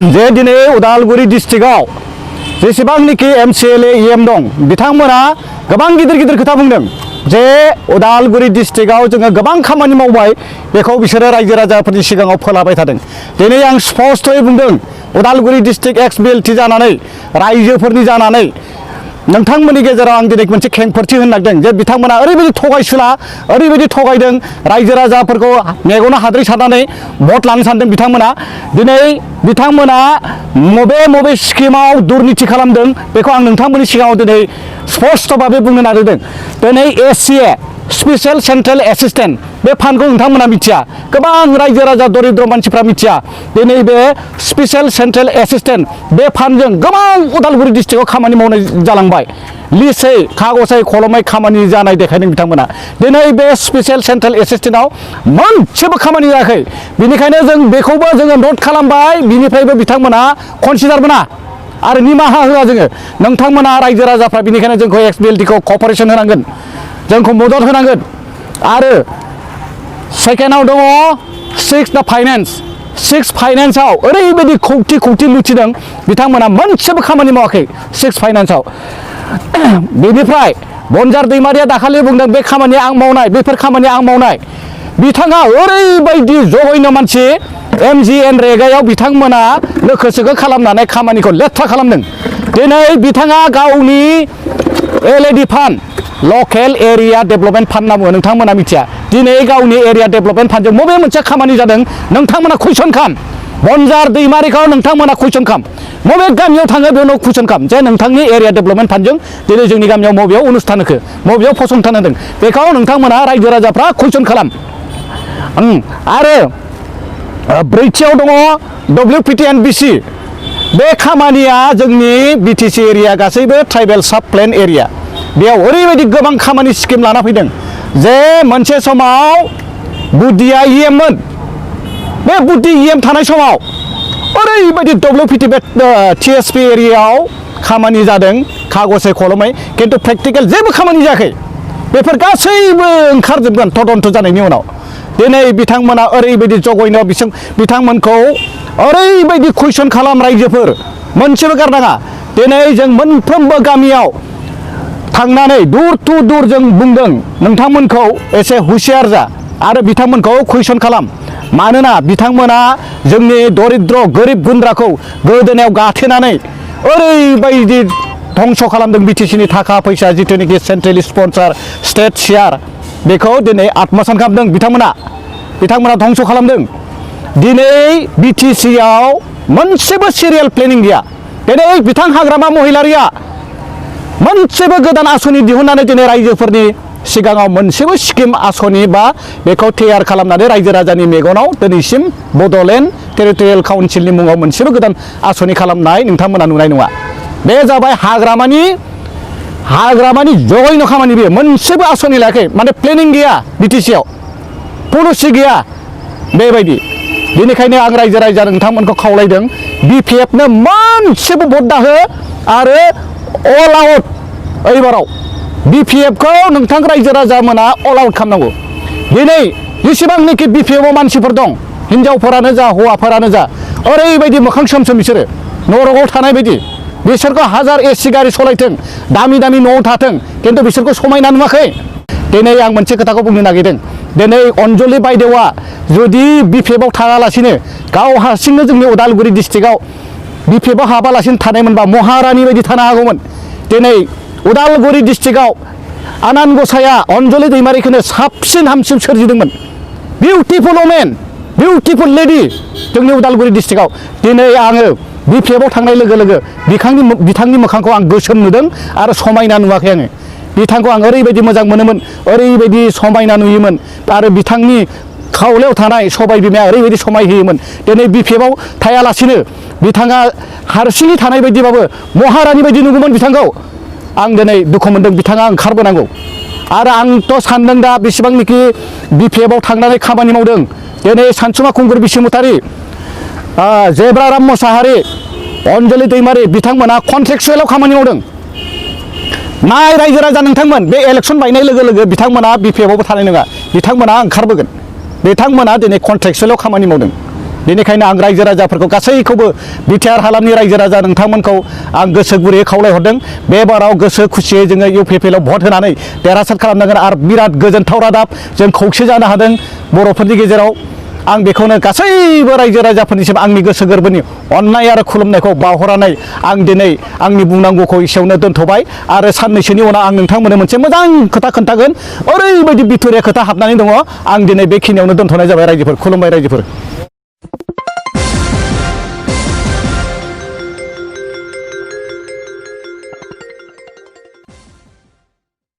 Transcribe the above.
जे दिनै Udalguri डिस्ट्रिक्टआव जेसेबांनोखि MCLA EM दं बिथांमोना गोबां गिदिर खोथा बुंदों जे उदालगुरि डिस्ट्रिक्टआव जोङो गोबां खामानि मावबाय बेखौ बिसोरो रायजो राजाफोरनि सिगाङाव फोलाबाय थादों। दिनै आं स्पष्टयै बुंदों उदालगुरि डिस्ट्रिक्ट एक्स BLT जानानै रायजोफोरनि जानानै नोंथांमोननि गेजेराव आं दिनै मोनसे खेंफोरथि होनो नागिरदों जे बिथांमोना ओरैबायदि थगायसुला ओरैबायदि थगायदों रायजो राजाफोरखौ मेगनाव हाद्रि सारनानै भट लानो सानदों बिथांमोना। दिनै बिथांमोना मबे स्किमाव दुर्नीति खालामदों बेखौ आं नोंथांमोननि सिगाङाव दिनै स्पष्टभाबै बुंनो नागिरदों। दिनै SCA स्पेसियेल सेन्ट्रेल एसिस्टेन्ट बे फान्डखौ नोंथांमोना मिथिया, गोबां रायजो राजा दरिद्र मानसिफ्रा मिथिया। दिनै बे स्पेसियेल सेन्ट्रेल एसिस्टेन्ट बे फान्डजों गोबां उदालगुरि डिस्ट्रिक्टआव खामानि मावनाय जालांबाय। लिसै कागजै कलमै खामानि जानाय देखायदों बिथांमोना। दिनै बे स्पेसियेल सेन्ट्रेल एसिस्टेन्टआव मोनसेबो खामानि जायाखै। बेनिखायनो जों बेखौबो जोङो नट खालामबाय, बिनिफ्रायबो बिथांमोना कनसिडार मोना आरो निमाहा होआ जोङो। नोंथांमोना रायजो राजाफ्रा बेनिखायनो जोंखौ एक्स BLT खौ कपारेसन होनांगोन, जोंखौ मदद होनांगोन। आरो सेकेन्डआव दङ 6 फाइनान्सआव ओरैबायदि खौथि लुथिदों बिथांमोना मोनसेबो खामानि मावाखै 6 फाइनान्सआव। बेनिफ्राय बनजार दैमारिया दाखालि बुंदों बे खामानिया आं मावनाय, बेफोर खामानिया आं मावनाय। बिथाङा ओरैबायदि जघन्य मानसि MGNरेगायाव बिथांमोना लोखो सोखो खालामनानै खामानिखौ लेथ्रा खालामदों। दिनै बिथाङा गावनि LAD फान्ड लकेल एरिया डेभेलपमेन्ट फान्ड होनना बुङो, नोंथांमोना मिथिया। दिनै गावनि एरिया डेभेलपमेन्ट फान्डजों बबे मोनसे खामानि जादों नोंथांमोना कुइसन खालाम। बनजार दैमारिखौ नोंथांमोना कुइसन खालाम, बबे गामियाव थाङो बेयावनो कुइसन खालाम जे नोंथांनि एरिया डेभेलपमेन्ट फान्डजों दिनै जोंनि गामियाव बबेयाव अनुस्थान होखो, बबेयाव फसंथान होदों, बेखौ नोंथांमोना रायजो राजाफ्रा कुइसन खालाम। आरो ब्रैथियाव दङ WPT&BC। बे खामानिया जोंनि BTC एरिया गासैबो ट्राइबेल साब प्लेन एरिया, बेयाव ओरैबायदि गोबां खामानि स्किम लाना फैदों जे मोनसे समाव बुद्धिया EM मोन। बे बुद्धि EM थानाय समाव ओरैबायदि WPT बे TSP एरियायाव खामानि जादों कागजै कलमै, खिन्थु प्रेक्टिकेल जेबो खामानि जायाखै। बेफोर गासैबो ओंखारजोबगोन तदन्त जानायनि उनाव। दिनै बिथांमोना ओरैबायदि जघन्य बिथांमोनखौ ओरैबायदि कुइसन खालाम रायजोफोर, मोनसेबो गारनाङा। दिनै जों मोनफ्रोमबो गामियाव थांनानै दुर टु दुर जों बुंदों नोंथांमोनखौ एसे हुसियार जा आरो बिथांमोनखौ कुइसन खालाम। मानोना बिथांमोना जोंनि दरिद्र गोरिब गुन्द्राखौ गोदोनायाव गाथेनानै ओरैबायदि धंस खालामदों। BTCनि थाखा फैसा जिथुनिखि सेन्ट्रेल स्पन्सार स्टेट शेयार बेखौ दिनै आत्मसान खालामदों बिथांमोना धंस खालामदों। दिनै BTCआव मोनसेबो सिरियेल प्लेनिं गैया। दिनै बिथां हाग्रामा महिलारिया मोनसेबो गोदान आसनि दिहुननानै दिनै रायजोफोरनि सिगाङाव मोनसेबो स्किम आसनि बा बेखौ तैयार खालामनानै रायजो राजानि मेगनाव दिनैसिम बड'लेण्ड टेरिटरियेल काउन्सिलनि मुङाव मोनसेबो गोदान आसनि खालामनाय नोंथांमोना नुनाय नङा। बे जाबाय हाग्रामानि जघन्य खामानि। बेयो मोनसेबो आसनि लायाखै, माने प्लेनिं गैया, BTCआव पलिसि गैया बेबायदि। बेनिखायनो आं रायजो राजा नोंथांमोनखौ खावलायदों BPF नो मोनसेबो भट दाहो आरो अल आउट ओइबाराव BPF खौ नोंथां रायजो राजामोना अल आउट खालामनांगौ। दिनै जेसेबांनोखि BPF आव मानसिफोर दं, हिनजावफोरानो जा हौवाफोरानो जा, ओरैबायदि मोखां सोमसोम बिसोरो नरकआव थानाय बायदि। बिसोरखौ हाजार AC गारि सालायथों, दामि न'आव थाथों, खिन्थु बिसोरखौ समायना नुवाखै। दिनै आं मोनसे खोथाखौ बुंनो नागिरदों। दिनै अन्जलि बायदेवा जुदि BPF आव थाङालासिनो गाव हारसिंनो जोंनि उदालगुरि डिस्ट्रिक्टआव BPF आव हाबालासिनो थानायमोनबा महारानि बायदि थानो हागौमोन। दिनै उदालगुरि डिस्ट्रिक्टआव आनान गसाइया अन्जलि दैमारिखौनो साबसिन हामसिन सोरजिदोंमोन। बिउटिफुल वमेन, बिउटिफुल लेडि जोंनि उदालगुरि डिस्ट्रिक्टआव। दिनै आङो BPF आव थांनाय लोगो लोगो बिथांनि मोखांखौ आं गोसोम नुदों आरो समायना नुवाखै आङो। बिथांखौ आं ओरैबायदि मोजां मोनोमोन, ओरैबायदि समायना नुयोमोन आरो बिथांनि खावलायाव थानाय सबाय बिमाया ओरैबायदि समाय होयोमोन। दिनै BPF आव थायालासिनो बिथाङा हारसिङै थानाय बायदिबाबो महारानि बायदि नुगौमोन बिथांखौ। आं दिनै दुखु मोनदों, बिथाङा ओंखारबोनांगौ। आरो आंथ' सानदों दा बेसेबांनोखि BPF आव थांनानै खामानि मावदों। दिनै सानसुमा खुंगुर बसुमतारी, जेब्राराम मोसाहारि, अन्जलि दैमारि बिथांमोना कन्ट्रेक्सुवेलाव खामानि मावदों। नाय रायजो राजा नोंथांमोन, बे इलेक्सन बायनाय लोगो लोगो बिथांमोना BPF आवबो थानाय नङा, बिथांमोना ओंखारबोगोन। बिथांमोना दिनै कन्ट्रेक्सुवेलाव खामानि मावदों। बेनिखायनो आं रायजो राजाफोरखौ गासैखौबो बिटिआर हालामनि रायजो राजा नोंथांमोनखौ आं गोसो गुरैयै खावलायहरदों बे बाराव गोसो खुसियै जोङो इउपिपिएलआव भट होनानै देरहासार खालामनांगोन आरो बिराद गोजोनथाव रादाब जों खौसे जानो हादों बर'फोरनि गेजेराव आं बेखौनो गासैबो रायजो राजाफोरनिसिम आंनि गोसो गोरबोनि अननाय आरो खुलुमनायखौ बावहरनानै आं दिनै आंनि बुंनांगौखौ एसेयावनो दोनथ'बाय आरो साननैसोनि उनाव आं नोंथांमोननो मोनसे मोजां खोथा खोन्थागोन ओरैबायदि बिथुरिया खोथा हाबनानै दङ आं दिनै बेखिनियावनो दोनथ'नाय जाबाय रायजोफोर खुलुमबाय रायजोफोर